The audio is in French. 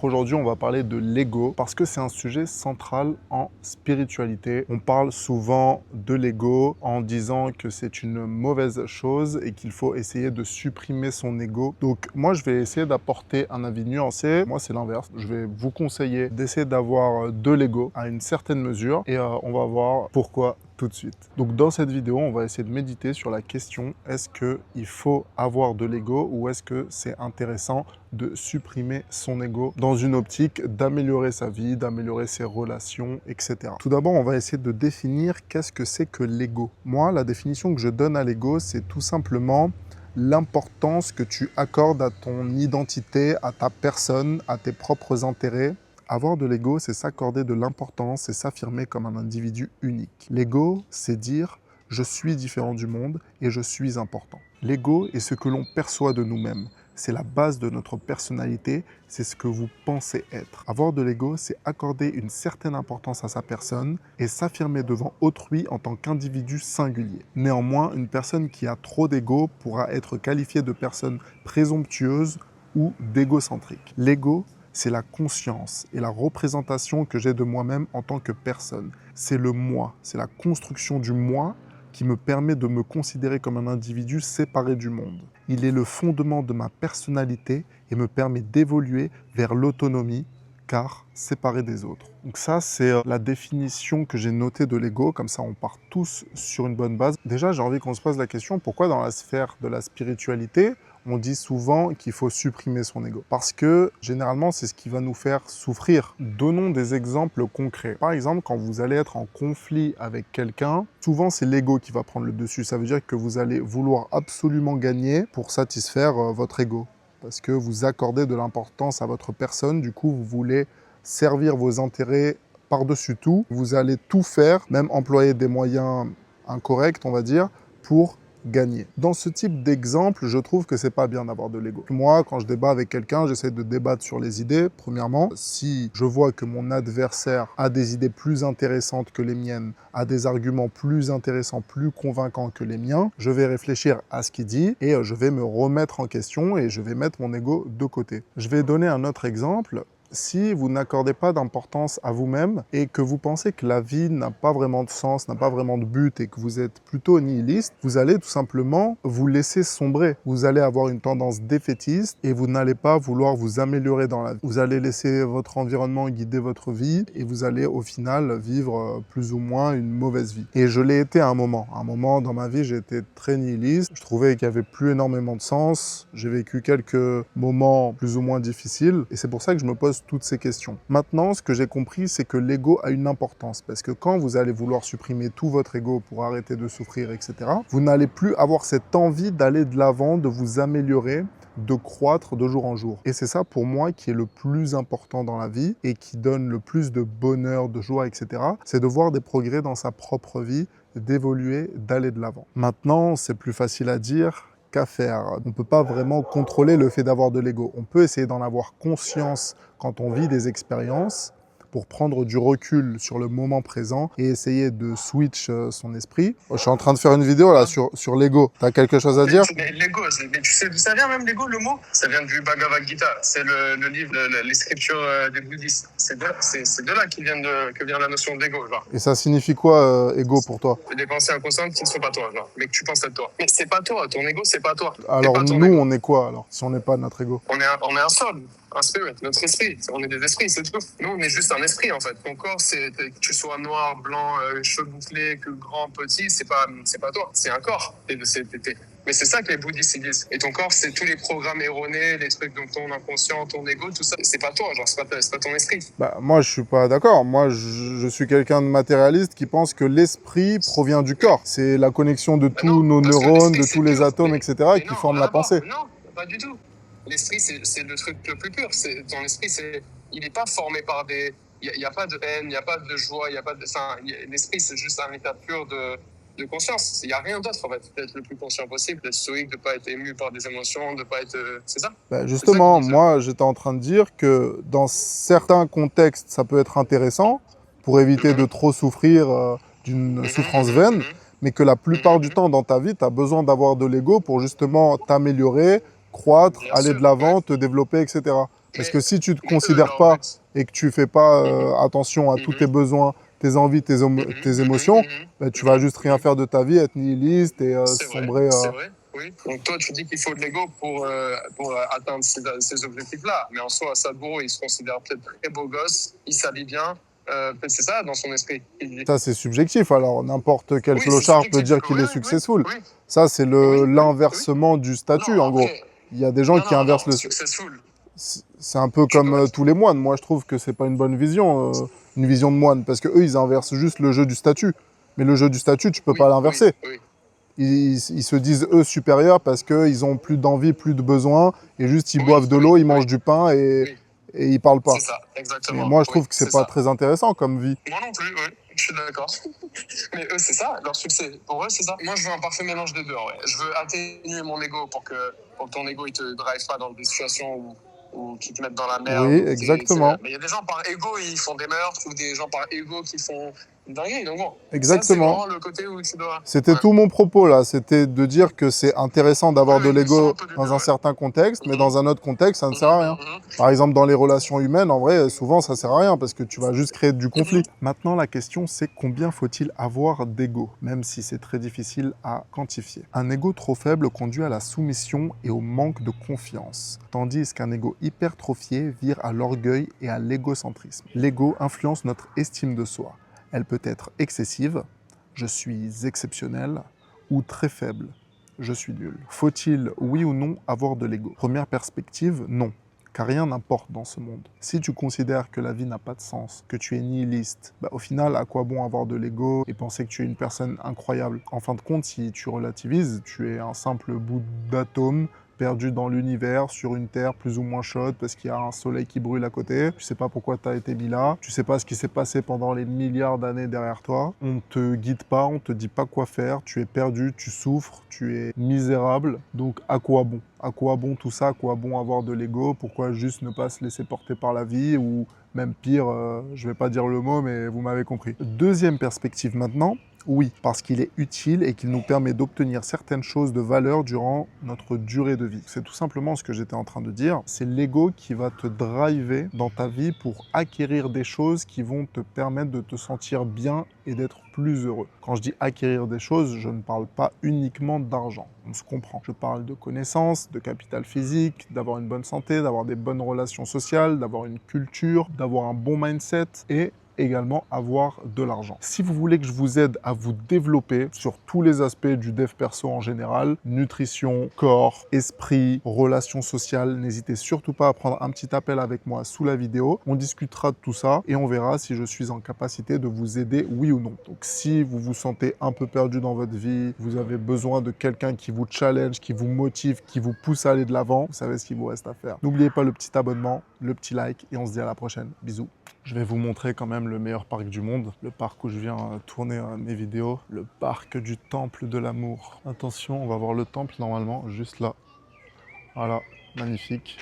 Aujourd'hui, on va parler de l'ego parce que c'est un sujet central en spiritualité. On parle souvent de l'ego en disant que c'est une mauvaise chose et qu'il faut essayer de supprimer son ego. Donc moi, je vais essayer d'apporter un avis nuancé. Moi, c'est l'inverse. Je vais vous conseiller d'essayer d'avoir de l'ego à une certaine mesure et on va voir pourquoi tout de suite. Donc dans cette vidéo, on va essayer de méditer sur la question, est-ce qu'il faut avoir de l'ego ou est-ce que c'est intéressant de supprimer son ego dans une optique d'améliorer sa vie, d'améliorer ses relations, etc. Tout d'abord, on va essayer de définir qu'est-ce que c'est que l'ego. Moi, la définition que je donne à l'ego, c'est tout simplement l'importance que tu accordes à ton identité, à ta personne, à tes propres intérêts. Avoir de l'ego, c'est s'accorder de l'importance et s'affirmer comme un individu unique. L'ego, c'est dire « je suis différent du monde et je suis important ». L'ego est ce que l'on perçoit de nous-mêmes. C'est la base de notre personnalité, c'est ce que vous pensez être. Avoir de l'ego, c'est accorder une certaine importance à sa personne et s'affirmer devant autrui en tant qu'individu singulier. Néanmoins, une personne qui a trop d'ego pourra être qualifiée de personne présomptueuse ou d'égocentrique. L'ego, c'est la conscience et la représentation que j'ai de moi-même en tant que personne. C'est le moi, c'est la construction du moi qui me permet de me considérer comme un individu séparé du monde. Il est le fondement de ma personnalité et me permet d'évoluer vers l'autonomie, car séparé des autres. Donc ça, c'est la définition que j'ai notée de l'ego, comme ça on part tous sur une bonne base. Déjà, j'ai envie qu'on se pose la question, pourquoi dans la sphère de la spiritualité, on dit souvent qu'il faut supprimer son ego? Parce que, généralement, c'est ce qui va nous faire souffrir. Donnons des exemples concrets. Par exemple, quand vous allez être en conflit avec quelqu'un, souvent c'est l'ego qui va prendre le dessus. Ça veut dire que vous allez vouloir absolument gagner pour satisfaire votre ego. Parce que vous accordez de l'importance à votre personne, du coup, vous voulez servir vos intérêts par-dessus tout. Vous allez tout faire, même employer des moyens incorrects, on va dire, pour gagner. Dans ce type d'exemple, je trouve que c'est pas bien d'avoir de l'ego. Moi, quand je débat avec quelqu'un, j'essaie de débattre sur les idées. Premièrement, si je vois que mon adversaire a des idées plus intéressantes que les miennes, a des arguments plus intéressants, plus convaincants que les miens, je vais réfléchir à ce qu'il dit et je vais me remettre en question et je vais mettre mon ego de côté. Je vais donner un autre exemple. Si vous n'accordez pas d'importance à vous-même et que vous pensez que la vie n'a pas vraiment de sens, n'a pas vraiment de but et que vous êtes plutôt nihiliste, vous allez tout simplement vous laisser sombrer. Vous allez avoir une tendance défaitiste et vous n'allez pas vouloir vous améliorer dans la vie. Vous allez laisser votre environnement guider votre vie et vous allez au final vivre plus ou moins une mauvaise vie. Et je l'ai été à un moment. À un moment dans ma vie, j'ai été très nihiliste. Je trouvais qu'il n'y avait plus énormément de sens. J'ai vécu quelques moments plus ou moins difficiles et c'est pour ça que je me pose toutes ces questions. Maintenant, ce que j'ai compris, c'est que l'ego a une importance parce que quand vous allez vouloir supprimer tout votre ego pour arrêter de souffrir, etc., vous n'allez plus avoir cette envie d'aller de l'avant, de vous améliorer, de croître de jour en jour. Et c'est ça pour moi qui est le plus important dans la vie et qui donne le plus de bonheur, de joie, etc. C'est de voir des progrès dans sa propre vie, d'évoluer, d'aller de l'avant. Maintenant, c'est plus facile à dire qu'à faire. On ne peut pas vraiment contrôler le fait d'avoir de l'ego. On peut essayer d'en avoir conscience quand on vit des expériences pour prendre du recul sur le moment présent et essayer de switch son esprit. Je suis en train de faire une vidéo là sur l'ego. Tu as quelque chose à dire? Mais l'ego, mais tu sais d'où ça vient même l'ego, le mot? Ça vient du Bhagavad Gita. C'est le livre, les scriptures des bouddhistes. C'est de là que vient la notion d'ego, genre. Et ça signifie quoi, ego pour toi? Des pensées inconscientes qui ne sont pas toi, genre. Mais que tu penses être toi. Mais c'est pas toi, ton ego, c'est pas toi. Alors pas nous, on est quoi alors, si on n'est pas notre ego? On est un sol. Un spirit, notre esprit. On est des esprits, c'est tout. Nous, on est juste un esprit, en fait. Ton corps, c'est que tu sois noir, blanc, cheveux bouclés, que grand, petit, c'est pas toi. C'est un corps. Mais c'est ça que les bouddhistes ils disent. Et ton corps, c'est tous les programmes erronés, les trucs dans ton inconscient, ton ego, tout ça. C'est pas toi, genre, c'est pas ton esprit. Bah, moi, je suis pas d'accord. Moi, je suis quelqu'un de matérialiste qui pense que l'esprit provient du corps. C'est la connexion de tous nos neurones, de tous les atomes, etc., qui forment la pensée. Non, pas du tout. L'esprit, c'est le truc le plus pur. Ton esprit, il n'est pas formé par des... Il n'y a pas de haine, il n'y a pas de joie, il n'y a pas de... Enfin, l'esprit, c'est juste un état pur de conscience. Il n'y a rien d'autre, en fait. D'être le plus conscient possible, d'être stoïque, de ne pas être ému par des émotions, de ne pas être... C'est ça? Bah justement, moi, j'étais en train de dire que dans certains contextes, ça peut être intéressant pour éviter de trop souffrir d'une souffrance vaine, mais que la plupart du temps dans ta vie, tu as besoin d'avoir de l'ego pour justement t'améliorer, croître, aller de l'avant, te développer, etc. Parce que si tu te mais eux, considères leur pas but. et que tu fais pas Mhm, attention à tous tes mhm, besoins, tes envies, mhm, tes mhm, émotions, mhm, bah, tu vas mhm, juste rien mhm. faire de ta vie, être nihiliste et sombrer. C'est vrai, oui. Donc toi, tu dis qu'il faut de l'ego pour atteindre ces objectifs-là. Mais en soi, Sadhguru, il se considère peut-être très beau gosse, il s'habille bien. Peut-être c'est ça dans son esprit. Il dit. Ça, c'est subjectif. Alors, n'importe quel Oui, c'est clochard peut subjectif. dire qu'il Oui, est oui, successful. oui, Ça, c'est oui, oui, oui. l'inversement du Non, statut, en gros. après, Il y a des gens qui inversent non, le. successful. C'est un peu Tu comme dois. tous les moines. Moi, je trouve que c'est pas une bonne vision, une vision de moine, parce que eux, ils inversent juste le jeu du statut. Mais le jeu du statut, tu peux pas Oui, oui, l'inverser. oui. Ils se disent eux supérieurs parce qu'ils ont plus d'envie, plus de besoin, et juste ils Oui, boivent de oui, l'eau, ils oui, mangent du pain oui. et ils parlent C'est pas. ça, Et exactement. moi, je Oui, trouve que c'est c'est pas ça. très intéressant comme vie. Moi non plus, oui, je suis d'accord. Mais eux, c'est ça, leur succès. Pour eux, c'est ça. Moi, je veux un parfait mélange des deux, ouais. Je veux atténuer mon ego pour que ton ego, il te drive pas dans des situations où qui te mettent dans la Oui, merde. exactement. Mais il y a des gens par ego, ils font des meurtres, ou des gens par ego qui font une dinguerie. Donc bon, ça, c'est Exactement. vraiment le côté où tu dois... C'était Ouais. tout mon propos là, c'était de dire que c'est intéressant Oui, d'avoir de oui, sors un l'ego peu du dans deux, un ouais. certain contexte, mais Mhm, dans un autre contexte, ça ne sert à rien. mhm, Par exemple, dans les relations humaines, en vrai, souvent, ça sert à rien parce que tu vas juste créer du mhm, conflit. Maintenant, la question, c'est combien faut-il avoir d'ego, même si c'est très difficile à quantifier. Un ego trop faible conduit à la soumission et au manque de confiance, tandis qu'un ego hypertrophié vire à l'orgueil et à l'égocentrisme. L'ego influence notre estime de soi. Elle peut être excessive, je suis exceptionnel, ou très faible, je suis nul. Faut-il, oui ou non, avoir de l'ego? Première perspective, non. Car rien n'importe dans ce monde. Si tu considères que la vie n'a pas de sens, que tu es nihiliste, bah, au final, à quoi bon avoir de l'ego et penser que tu es une personne incroyable? En fin de compte, si tu relativises, tu es un simple bout d'atome perdu dans l'univers, sur une terre plus ou moins chaude parce qu'il y a un soleil qui brûle à côté. Tu sais pas pourquoi tu as été mis là. Tu sais pas ce qui s'est passé pendant les milliards d'années derrière toi. On te guide pas, on te dit pas quoi faire. Tu es perdu, tu souffres, tu es misérable. Donc à quoi bon? À quoi bon tout ça? À quoi bon avoir de l'ego? Pourquoi juste ne pas se laisser porter par la vie? Ou même pire, je vais pas dire le mot, mais vous m'avez compris. Deuxième perspective maintenant. Oui, parce qu'il est utile et qu'il nous permet d'obtenir certaines choses de valeur durant notre durée de vie. C'est tout simplement ce que j'étais en train de dire. C'est l'ego qui va te driver dans ta vie pour acquérir des choses qui vont te permettre de te sentir bien et d'être plus heureux. Quand je dis acquérir des choses, je ne parle pas uniquement d'argent. On se comprend. Je parle de connaissances, de capital physique, d'avoir une bonne santé, d'avoir des bonnes relations sociales, d'avoir une culture, d'avoir un bon mindset et également avoir de l'argent. Si vous voulez que je vous aide à vous développer sur tous les aspects du dev perso en général, nutrition, corps, esprit, relations sociales, n'hésitez surtout pas à prendre un petit appel avec moi sous la vidéo. On discutera de tout ça et on verra si je suis en capacité de vous aider, oui ou non. Donc si vous vous sentez un peu perdu dans votre vie, vous avez besoin de quelqu'un qui vous challenge, qui vous motive, qui vous pousse à aller de l'avant, vous savez ce qu'il vous reste à faire. N'oubliez pas le petit abonnement, le petit like et on se dit à la prochaine. Bisous. Je vais vous montrer quand même le meilleur parc du monde, le parc où je viens tourner mes vidéos, le parc du Temple de l'Amour. Attention, on va voir le temple normalement, juste là. Voilà, magnifique.